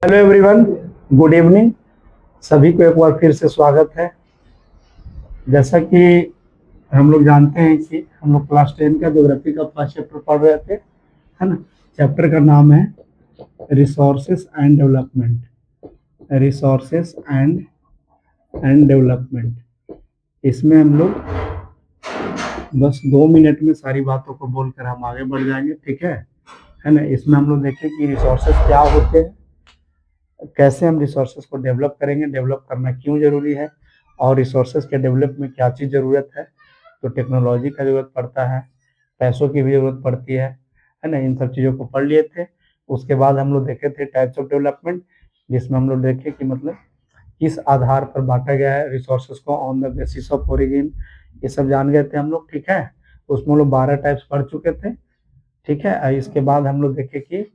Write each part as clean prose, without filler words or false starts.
Hello everyone, good evening. सभी को एक बार फिर से स्वागत है। जैसा कि हम लोग जानते हैं कि हम लोग क्लास 10 का ज्योग्राफी का फर्स्ट चैप्टर पढ़ रहे थे, है ना। चैप्टर का नाम है resources and development. Resources and development. इसमें हम लोग बस 2 मिनट में सारी बातों को बोलकर हम आगे बढ़ जाएंगे, ठीक है ना। इसमें हम लोग देखें कि रिसोर्सेस क्या होते हैं, कैसे हम रिसोर्सेज को डेवलप करेंगे, डेवलप करना क्यों जरूरी है, और रिसोर्सेज के डेवलप में क्या चीज़ ज़रूरत है। तो टेक्नोलॉजी का ज़रूरत पड़ता है, पैसों की भी ज़रूरत पड़ती है ना। इन सब चीज़ों को पढ़ लिए थे। उसके बाद हम लोग देखे थे टाइप्स ऑफ डेवलपमेंट, जिसमें हम लोग देखे कि मतलब किस आधार पर बांटा गया है रिसोर्सेज को, on the basis of origin. ये सब जान गए थे हम लोग, ठीक है। उसमें हम लोग 12 टाइप्स पढ़ चुके थे, ठीक है। इसके बाद हम लोग देखे कि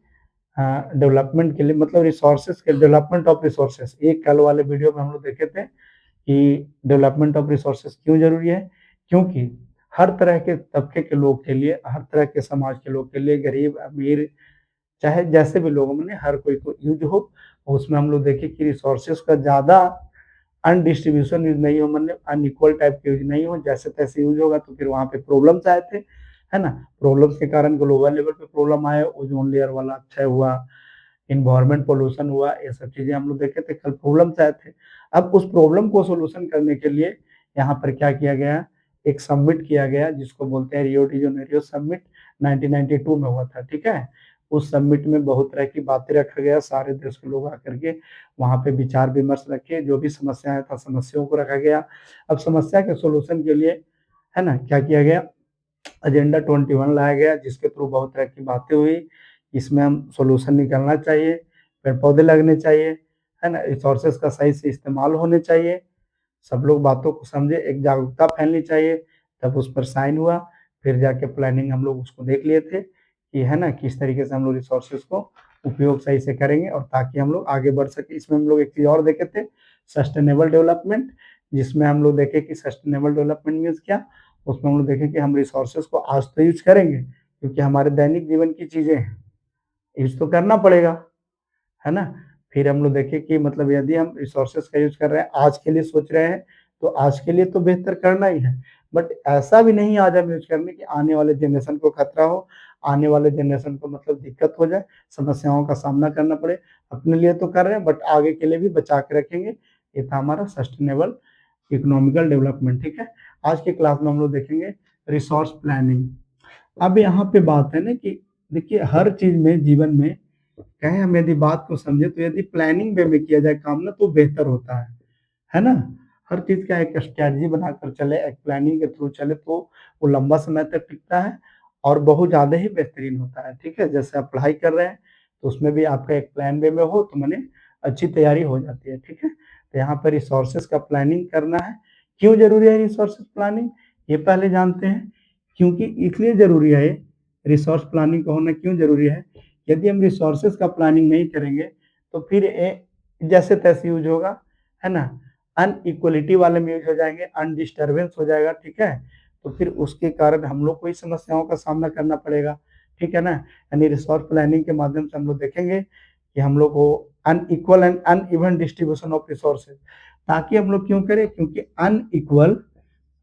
डेवलपमेंट के लिए मतलब रिसोर्सेज के डेवलपमेंट ऑफ रिसोर्सेज, एक कल वाले वीडियो में हम लोग देखे थे कि डेवलपमेंट ऑफ रिसोर्सेज क्यों जरूरी है। क्योंकि हर तरह के तबके के लोग के लिए, हर तरह के समाज के लोग के लिए, गरीब अमीर चाहे जैसे भी लोगों में हर कोई को यूज हो। उसमें हम लोग देखे कि रिसोर्सेज का ज़्यादा अनडिस्ट्रीब्यूशन यूज नहीं हो, मतलब अनइक्वल टाइप के यूज नहीं हो। जैसे तैसे यूज होगा तो फिर वहाँ पे प्रॉब्लम्स आए थे, है ना। प्रॉब्लम्स के कारण ग्लोबल लेवल पे प्रॉब्लम आए, ओजोन लेयर वाला क्षय हुआ, इन्वायरमेंट पोल्यूशन हुआ, ये सब चीजें हम लोग देखे थे, कल प्रॉब्लम्स आए थे। अब उस प्रॉब्लम को सोल्यूशन करने के लिए यहाँ पर क्या किया गया, एक सबमिट किया गया जिसको बोलते हैं रियो डी जेनेरियो सबमिट, 1992 में हुआ था, ठीक है। उस सबमिट में बहुत तरह की बातें रखा गया, सारे देश के लोग आकर के वहाँ पे विचार विमर्श रखे, जो भी समस्याएं था समस्याओं को रखा गया। अब समस्या के सोल्यूशन के लिए, है ना, क्या किया गया, एजेंडा 21 लाया गया, जिसके थ्रू बहुत तरह की बातें हुई। इसमें हम सोल्यूशन निकलना चाहिए, पेड़ पौधे लगने चाहिए, है ना, रिसोर्सेज का सही से इस्तेमाल होने चाहिए, सब लोग बातों को समझे, एक जागरूकता फैलनी चाहिए। तब उस पर साइन हुआ। फिर जाके प्लानिंग हम लोग उसको देख लिए थे कि, है ना, किस तरीके से हम लोग रिसोर्सेज को उपयोग सही से करेंगे और ताकि हम लोग आगे बढ़ सके। इसमें हम लोग एक चीज़ और देखे थे, सस्टेनेबल डेवलपमेंट, जिसमें हम लोग देखे कि सस्टेनेबल डेवलपमेंट मीन्स क्या। उसमें हम लोग देखें कि हम रिसोर्सेज को आज तो यूज करेंगे क्योंकि हमारे दैनिक जीवन की चीजें हैं, यूज तो करना पड़ेगा, है ना। फिर हम लोग देखें कि मतलब यदि हम रिसोर्सेज का यूज कर रहे हैं, आज के लिए सोच रहे हैं, तो आज के लिए तो बेहतर करना ही है। बट ऐसा भी नहीं आज हम यूज करने कि आने वाले जनरेशन को खतरा हो, आने वाले जनरेशन को मतलब दिक्कत हो जाए, समस्याओं का सामना करना पड़े। अपने लिए तो कर रहे हैं बट आगे के लिए भी बचा के रखेंगे। ये था हमारा सस्टेनेबल इकोनॉमिकल डेवलपमेंट, ठीक है। आज के क्लास में हम लोग देखेंगे रिसोर्स प्लानिंग। अब यहाँ पे बात है ना कि देखिए हर चीज में जीवन में कहें हम यदि बात को समझे तो यदि प्लानिंग वे में किया जाए काम ना तो बेहतर होता है ना। हर चीज का एक स्ट्रैटेजी बनाकर चले, एक प्लानिंग के थ्रू चले तो वो लंबा समय तक टिकता है और बहुत ज्यादा ही बेहतरीन होता है, ठीक है। जैसे आप पढ़ाई कर रहे हैं तो उसमें भी आपका एक प्लान वे में हो तो मैंने अच्छी तैयारी हो जाती है, ठीक है। तो यहाँ पर रिसोर्सेज का प्लानिंग करना है। क्यों जरूरी है रिसोर्सेज प्लानिंग, ये पहले जानते हैं। क्योंकि इसलिए जरूरी है, रिसोर्स प्लानिंग का होना क्यों जरूरी है। यदि हम रिसोर्सेज का प्लानिंग नहीं करेंगे तो फिर जैसे तैसे यूज होगा, है ना, अनइक्वलिटी वाले में यूज हो जाएंगे, अनडिस्टर्बेंस हो जाएगा, ठीक है। तो फिर उसके कारण हम लोग को ही समस्याओं का सामना करना पड़ेगा, ठीक है ना। यानी रिसोर्स प्लानिंग के माध्यम से हम लोग देखेंगे कि हम लोग को unequal and uneven distribution of resources, ताकि हम लोग क्यों करें, क्योंकि अनइक्वल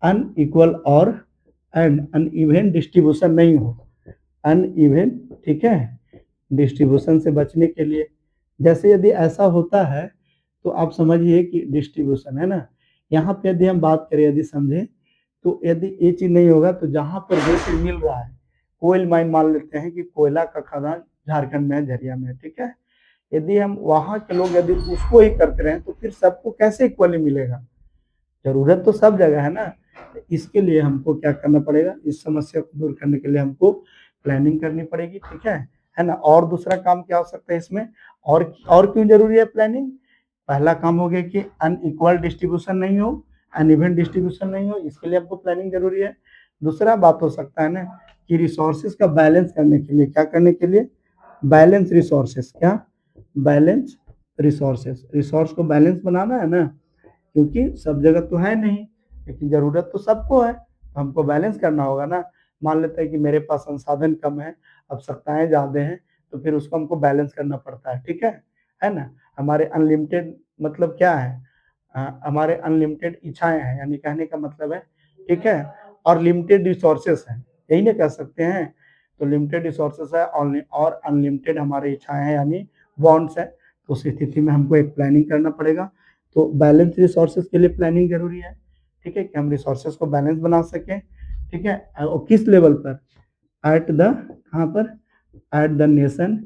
अनइक्वल और एंड अनइवन डिस्ट्रीब्यूशन नहीं हो, अनइवन, ठीक है, डिस्ट्रीब्यूशन से बचने के लिए। जैसे यदि ऐसा होता है तो आप समझिए कि डिस्ट्रीब्यूशन है ना, यहाँ पे यदि हम बात करें, यदि समझें तो यदि ये चीज नहीं होगा तो जहाँ पर जो चीज मिल रहा है, कोयल माइन मान लेते हैं कि कोयला का खदान झारखंड में है, झरिया में है, ठीक है। यदि हम वहाँ के लोग यदि उसको ही करते रहे तो फिर सबको कैसे इक्वली मिलेगा। जरूरत तो सब जगह है ना। इसके लिए हमको क्या करना पड़ेगा, इस समस्या को दूर करने के लिए हमको प्लानिंग करनी पड़ेगी, ठीक है ना। और दूसरा काम क्या हो सकता है इसमें, और क्यों जरूरी है प्लानिंग। पहला काम हो गया कि अनइक्वल डिस्ट्रीब्यूशन नहीं हो, अनइवन डिस्ट्रीब्यूशन नहीं हो, इसके लिए हमको प्लानिंग जरूरी है। दूसरा बात हो सकता है ना कि रिसोर्सेज का बैलेंस करने के लिए, क्या करने के लिए, बैलेंस रिसोर्सेज, क्या, बैलेंस रिसोर्सेज, रिसोर्स को बैलेंस बनाना है ना, क्योंकि सब जगह तो है नहीं, लेकिन जरूरत तो सबको है, तो हमको बैलेंस करना होगा ना। मान लेते हैं कि मेरे पास संसाधन कम है, आवश्यकताएं ज्यादा हैं, तो फिर उसको हमको बैलेंस करना पड़ता है, ठीक है। है ना। हमारे अनलिमिटेड मतलब क्या है, हमारे अनलिमिटेड इच्छाएं हैं, यानी कहने का मतलब है, ठीक है, और लिमिटेड रिसोर्सेस हैं, यही ना कह सकते हैं। तो लिमिटेड रिसोर्सेस है और अनलिमिटेड हमारी इच्छाएं हैं, यानी वांट्स है। तो उस स्थिति में हमको एक प्लानिंग करना पड़ेगा। तो बैलेंस रिसोर्सेज के लिए प्लानिंग जरूरी है, ठीक है, कि हम रिसोर्सेज को बैलेंस बना सकें, ठीक है। और किस लेवल पर, एट द, कहाँ पर, एट द नेशन,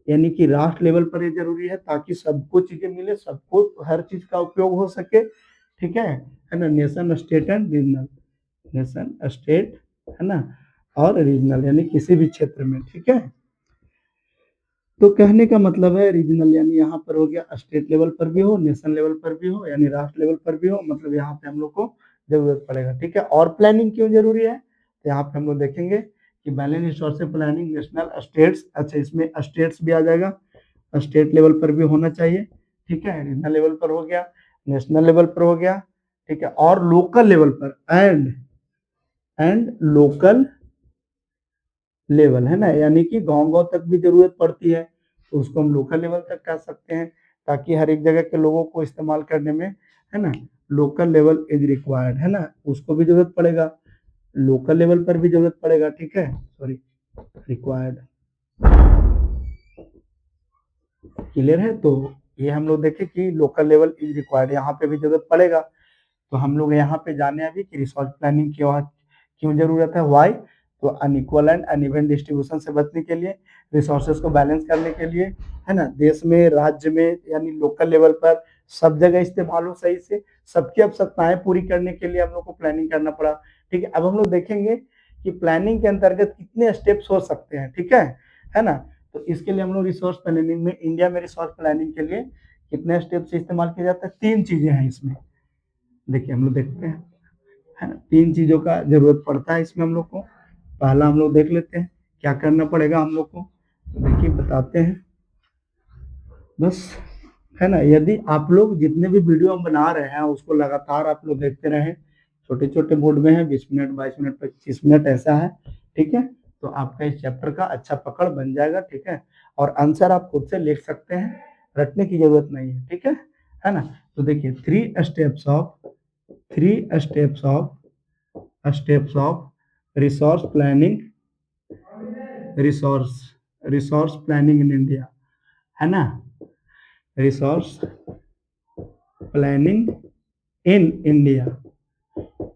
यानी कि राष्ट्र लेवल पर ये जरूरी है, ताकि सबको चीजें मिले, सबको हर चीज का उपयोग हो सके, ठीक है ना। Nation state and regional, nation state, है ना, और रीजनल यानी किसी भी क्षेत्र में, ठीक है। तो कहने का मतलब है रीजनल यानी यहाँ पर हो गया, स्टेट लेवल पर भी हो, नेशन लेवल पर भी हो, यानी राष्ट्र लेवल पर भी हो, मतलब यहाँ पे हम लोग को जरूरत पड़ेगा, ठीक है। और प्लानिंग क्यों जरूरी है, तो यहाँ पे हम लोग देखेंगे कि balance resource planning national states, अच्छा इसमें स्टेट्स भी आ जाएगा, स्टेट लेवल पर भी होना चाहिए, ठीक है। रीजनल लेवल पर हो गया, नेशनल लेवल पर हो गया, ठीक है, और लोकल लेवल पर, एंड लोकल लेवल, है ना, यानी कि गांव गांव तक भी जरूरत पड़ती है, तो उसको हम लोकल लेवल तक कह सकते हैं, ताकि हर एक जगह के लोगों को इस्तेमाल करने में, है ना, लोकल लेवल इज रिक्वायर्ड, है ना, उसको भी जरूरत पड़ेगा, लोकल लेवल पर भी जरूरत पड़ेगा, ठीक है, सॉरी, रिक्वायर्ड, क्लियर है। तो ये हम लोग देखें कि लोकल लेवल इज रिक्वायर्ड, यहाँ पे भी जरूरत पड़ेगा। तो हम लोग यहाँ पे जाने अभी कि रिसोर्स प्लानिंग क्यों जरूरत है, वाई, तो अनइक्वल एंड अनइवन डिस्ट्रीब्यूशन से बचने के लिए, रिसोर्सेज को बैलेंस करने के लिए, है ना, देश में, राज्य में, यानी लोकल लेवल पर सब जगह इस्तेमाल हो सही से, सबकी आवश्यकताएं पूरी करने के लिए हम लोग को प्लानिंग करना पड़ा, ठीक है। अब हम लोग देखेंगे कि प्लानिंग के अंतर्गत कितने स्टेप्स हो सकते हैं, ठीक है ना। तो इसके लिए हम लोग रिसोर्स प्लानिंग में, इंडिया में रिसोर्स प्लानिंग के लिए कितने स्टेप से इस्तेमाल किया जाता है, 3 चीजें हैं इसमें, देखिए हम लोग देखते हैं, है ना, 3 चीजों का जरूरत पड़ता है इसमें हम लोग को। पहला हम लोग देख लेते हैं क्या करना पड़ेगा हम लोग को, तो देखिए बताते हैं बस, है ना। यदि आप लोग जितने भी वीडियो हम बना रहे हैं उसको लगातार आप लोग देखते रहें, छोटे छोटे बोर्ड में है, 20 मिनट, 22 मिनट, 25 मिनट ऐसा है, ठीक है, तो आपका इस चैप्टर का अच्छा पकड़ बन जाएगा, ठीक है। और आंसर आप खुद से लिख सकते हैं, रटने की जरूरत नहीं है, ठीक है ना। तो देखिए three steps of resource planning, resource resource planning in India, है ना, resource planning in India,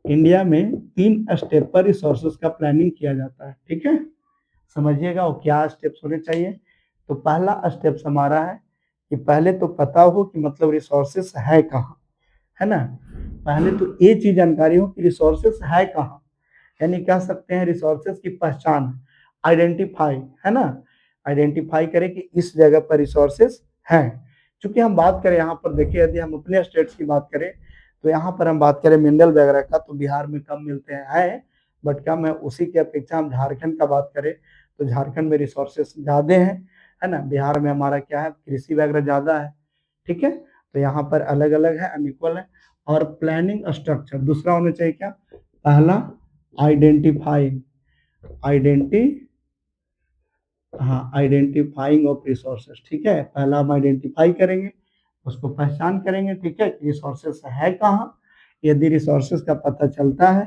India में 3 स्टेप पर रिसोर्सेज का प्लानिंग किया जाता है, ठीक है। समझिएगा वो क्या स्टेप्स होने चाहिए। तो पहला स्टेप्स हमारा है कि पहले तो पता हो कि मतलब रिसोर्सेस है कहाँ, है ना। पहले तो ये चीज जानकारी हो कि रिसोर्सेस है कहाँ, यानी कह सकते हैं रिसोर्सेस की पहचान, आइडेंटिफाई, है ना, आइडेंटिफाई करें कि इस जगह पर रिसोर्सेस हैं। चूंकि हम बात करें यहाँ पर, देखिए यदि हम अपने स्टेट्स की बात करें, तो यहाँ पर हम बात करें मिनरल वगैरह का, तो बिहार में कम मिलते हैं, बट कम है। उसी की अपेक्षा हम झारखंड का बात करें तो झारखंड में रिसोर्सेस ज्यादा है ना। बिहार में हमारा क्या है, कृषि वगैरह ज्यादा है, ठीक है। तो यहाँ पर अलग अलग है, अनइक्वल है। और प्लानिंग स्ट्रक्चर दूसरा होना चाहिए क्या, पहला आइडेंटिफाइंग, आइडेंटि हाँ, आइडेंटिफाइंग ऑफ रिसोर्सेस, ठीक है। पहला हम आइडेंटिफाई करेंगे, उसको पहचान करेंगे, ठीक है, रिसोर्सेस है कहाँ। यदि रिसोर्सेस का पता चलता है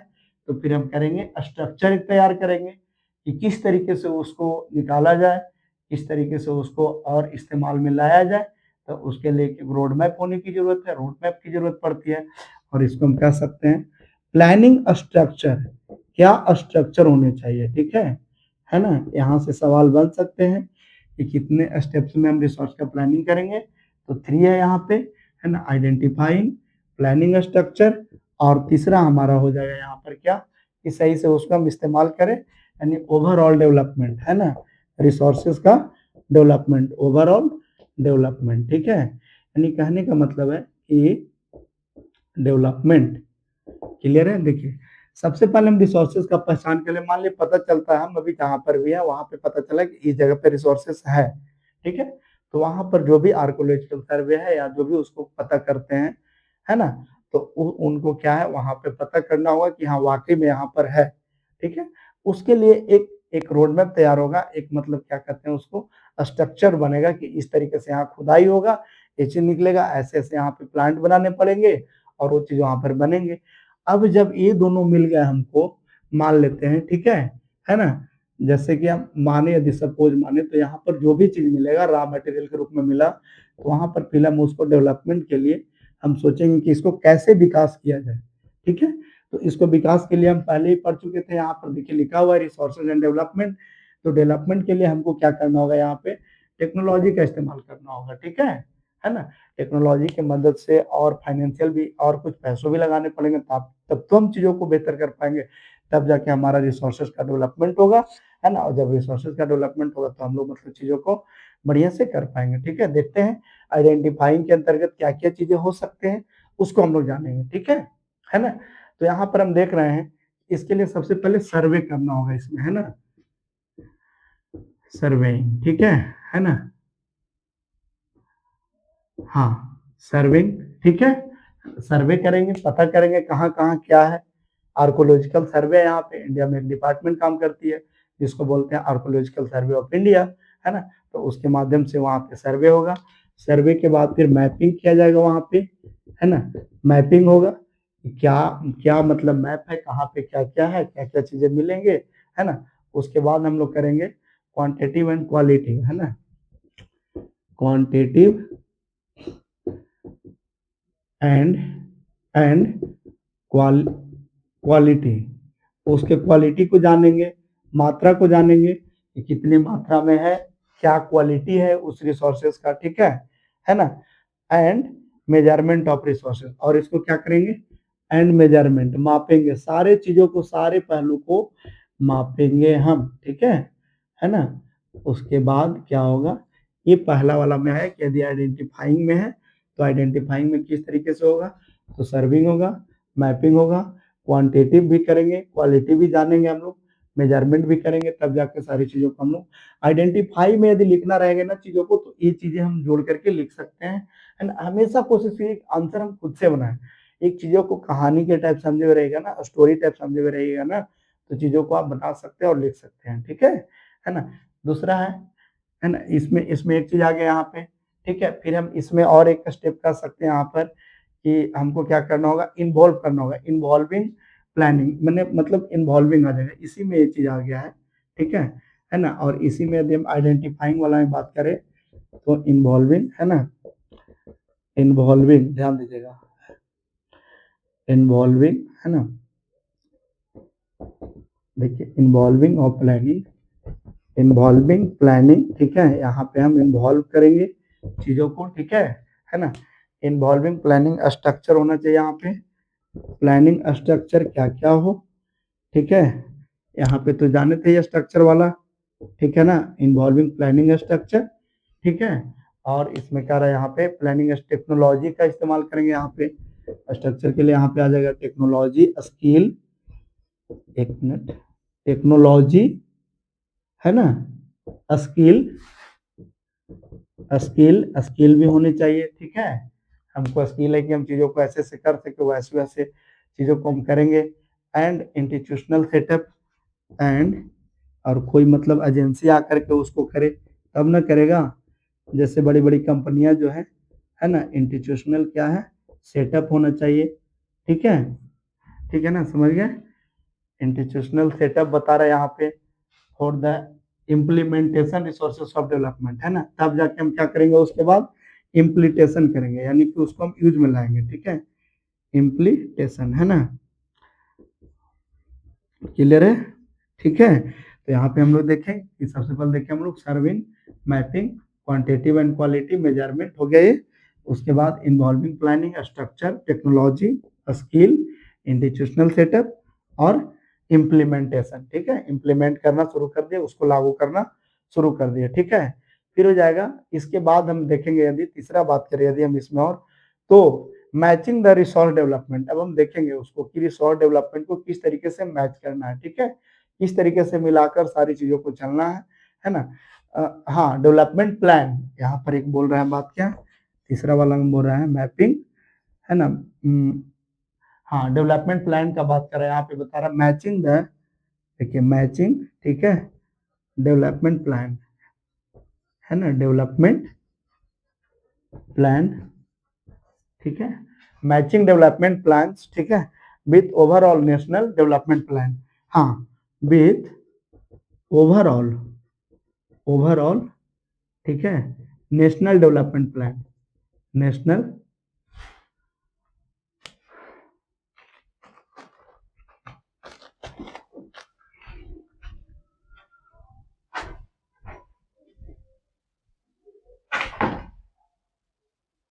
तो फिर हम करेंगे स्ट्रक्चर तैयार करेंगे कि किस तरीके से उसको निकाला जाए, किस तरीके से उसको और इस्तेमाल में लाया जाए। तो उसके लिए एक रोड मैप होने की जरूरत है, रोड मैप की जरूरत पड़ती है, और इसको हम कह सकते हैं प्लानिंग स्ट्रक्चर। क्या स्ट्रक्चर होने चाहिए, ठीक है ना। यहाँ से सवाल बन सकते हैं कि कितने स्टेप्स में हम रिसोर्स का प्लानिंग करेंगे, तो 3 है यहाँ पे, है ना, आइडेंटिफाइंग, प्लानिंग स्ट्रक्चर, और तीसरा हमारा हो जाएगा यहाँ पर क्या, कि सही से उसको हम इस्तेमाल करें, यानी ओवरऑल डेवलपमेंट, है ना, रिसोर्सेज का डेवलपमेंट, ओवरऑल डेवलपमेंट, ठीक है। यानी कहने का मतलब है कि डेवलपमेंट, क्लियर है। देखिए सबसे पहले हम रिसोर्सेज का पहचान कर ले, मान ली पता चलता है हम अभी जहाँ पर भी है वहां पे पता चला कि इस जगह पे रिसोर्सेज है, ठीक है। तो वहां पर जो भी आर्कोलॉजिकल सर्वे है या जो भी उसको पता करते हैं, है ना, तो उनको क्या है वहां पे पता करना होगा कि हाँ वाकई में यहाँ पर है, ठीक है। उसके लिए एक एक रोड मैप तैयार होगा, एक मतलब क्या कहते हैं उसको स्ट्रक्चर बनेगा कि इस तरीके से यहाँ खुदाई होगा, ये चीज निकलेगा, ऐसे ऐसे यहाँ पे प्लांट बनाने पड़ेंगे और वो चीज वहां पर बनेंगे। अब जब ये दोनों मिल गए हमको, मान लेते हैं, ठीक है ना, जैसे कि हम माने, यदि सपोज माने, तो यहाँ पर जो भी चीज मिलेगा रॉ मटेरियल के रूप में मिला, तो वहां पर फिर हम उसको डेवलपमेंट के लिए हम सोचेंगे कि इसको कैसे विकास किया जाए। ठीक है, तो इसको विकास के लिए हम पहले ही पढ़ चुके थे, यहाँ पर देखिए लिखा हुआ है रिसोर्सेज एंड डेवलपमेंट। तो डेवलपमेंट के लिए हमको क्या करना होगा, यहाँ पे टेक्नोलॉजी का इस्तेमाल करना होगा। ठीक है ना, टेक्नोलॉजी की मदद से और फाइनेंशियल भी और कुछ पैसों भी लगाने पड़ेंगे, तब तो हम चीजों को बेहतर कर पाएंगे, तब जाके हमारा रिसोर्सेज का डेवलपमेंट होगा, है ना। और जब रिसोर्सेज का डेवलपमेंट होगा तो हम लोग मतलब चीजों को बढ़िया से कर पाएंगे। ठीक है, देखते हैं आइडेंटिफाइंग के अंतर्गत क्या क्या चीजें हो सकते हैं, उसको हम लोग जानेंगे। ठीक है ना। तो यहाँ पर हम देख रहे हैं, इसके लिए सबसे पहले सर्वे करना होगा इसमें, है ना, सर्वेइंग। ठीक है ना, हाँ, सर्विंग। ठीक है, सर्वे करेंगे, पता करेंगे कहाँ कहाँ क्या है। आर्कोलॉजिकल सर्वे, यहाँ पे इंडिया में एक डिपार्टमेंट काम करती है जिसको बोलते हैं आर्कोलॉजिकल सर्वे ऑफ इंडिया, है ना। तो उसके माध्यम से वहाँ पे सर्वे होगा। सर्वे के बाद फिर मैपिंग किया जाएगा वहाँ पे, है ना, मैपिंग होगा। क्या क्या मतलब मैप है, कहाँ पे क्या क्या है, क्या क्या चीजें मिलेंगे, है ना। उसके बाद हम लोग करेंगे क्वांटिटिव एंड क्वालिटी, है ना, क्वांटिटिव एंड क्वालिटी। उसके क्वालिटी को जानेंगे, मात्रा को जानेंगे कि कितनी मात्रा में है, क्या क्वालिटी है उस रिसोर्सेज का। ठीक है ना। एंड मेजरमेंट ऑफ रिसोर्सेज, और इसको क्या करेंगे, एंड मेजरमेंट, मापेंगे, सारे चीजों को, सारे पहलू को मापेंगे हम। ठीक है ना। उसके बाद क्या होगा, ये पहला वाला में है कि यदि आइडेंटिफाइंग में है तो आइडेंटिफाइंग में किस तरीके से होगा, तो सर्विंग होगा, मैपिंग होगा, क्वांटिटिव भी करेंगे, क्वालिटी भी जानेंगे हम लोग, मेजरमेंट भी करेंगे, तब जाके सारी चीजों को हम लोग आइडेंटिफाई में यदि लिखना रहेगा ना चीजों को, तो ये चीजें हम जोड़ करके लिख सकते हैं। एंड हमेशा कोशिश कीजिए आंसर हम खुद से बनाएं। एक चीजों को कहानी के टाइप समझे हुए रहेगा ना, स्टोरी टाइप समझे हुए रहेगा ना, तो चीजों को आप बना सकते हैं और लिख सकते हैं। ठीक है ना। दूसरा है ना, इसमें इसमें एक चीज आ गया यहाँ पे। ठीक है, फिर हम इसमें और एक स्टेप कर सकते हैं यहाँ पर कि हमको क्या करना होगा, इन्वॉल्व करना होगा, इन्वॉल्विंग प्लानिंग, मैंने मतलब इन्वॉल्विंग आ जाएगा, इसी में ये चीज आ गया है। ठीक है ना। और इसी में यदि हम आइडेंटिफाइंग वाला में बात करें तो इन्वॉल्विंग, है ना, इन्वॉल्विंग, ध्यान दीजिएगा, इन्वॉल्विंग, है ना, देखिए इन्वॉल्विंग और प्लानिंग, इन्वॉल्विंग प्लानिंग। ठीक है, यहाँ पे हम इन्वॉल्व करेंगे चीजों को। ठीक है ना। इन्वॉल्विंग प्लानिंग स्ट्रक्चर होना चाहिए यहाँ पे, प्लानिंग स्ट्रक्चर क्या क्या हो। ठीक है, यहाँ पे तो जाने थे ये स्ट्रक्चर वाला। ठीक है ना, इन्वॉल्विंग प्लानिंग स्ट्रक्चर। ठीक है, और इसमें क्या रहा है, यहाँ पे प्लानिंग टेक्नोलॉजी का इस्तेमाल करेंगे। यहाँ पे स्ट्रक्चर के लिए यहाँ पे आ जाएगा टेक्नोलॉजी स्किल, एक मिनट, टेक्नोलॉजी, है ना, स्किल, स्किल, स्किल भी होनी चाहिए। ठीक है, हमको स्किल है कि हम चीजों को ऐसे से कर सके, वैसे वैसे चीजों को हम करेंगे। एंड इंस्टीट्यूशनल सेटअप, एंड और कोई मतलब एजेंसी आकर के उसको करे तब ना करेगा, जैसे बड़ी बड़ी कंपनियां जो है ना, इंस्टीट्यूशनल क्या है, सेटअप होना चाहिए। ठीक है ना, समझ गए। इंस्टीट्यूशनल सेटअप बता रहा है यहाँ पे for the implementation resources of development, है ना, तब जाके हम क्या करेंगे, उसके बाद इम्प्लीटेशन करेंगे, यानी कि उसको हम यूज में लाएंगे। ठीक है, इम्प्लीटेशन, है ना, क्लियर है। ठीक है, तो यहाँ पे हम लोग देखें कि सबसे पहले देखें हम लोग serving, mapping, quantitative and quality, measurement हो गया ये। उसके बाद involving planning, structure, technology, skill, institutional setup और इम्प्लीमेंटेशन। ठीक है, इम्प्लीमेंट करना शुरू कर दिया, उसको लागू करना शुरू कर दिया। ठीक है, फिर हो जाएगा। इसके बाद हम देखेंगे, यदि तीसरा बात करें यदि हम इसमें, और तो मैचिंग द रिसोर्स डेवलपमेंट, अब हम देखेंगे उसको कि रिसोर्स डेवलपमेंट को किस तरीके से मैच करना है। ठीक है, किस तरीके से मिलाकर सारी चीजों को चलना है ना। हाँ, डेवलपमेंट प्लान यहाँ पर एक बोल रहा है बात, क्या तीसरा वाला में बोल रहा है मैपिंग, है ना। हाँ, डेवलपमेंट प्लान का बात कर रहा है यहाँ पे, बता रहा है मैचिंग द, देखिए मैचिंग, ठीक है, डेवलपमेंट प्लान, है ना, डेवलपमेंट प्लान, ठीक है, मैचिंग डेवलपमेंट प्लान, ठीक है, with overall national development plan, हाँ, विथ ओवरऑल ठीक है, नेशनल डेवलपमेंट प्लान, नेशनल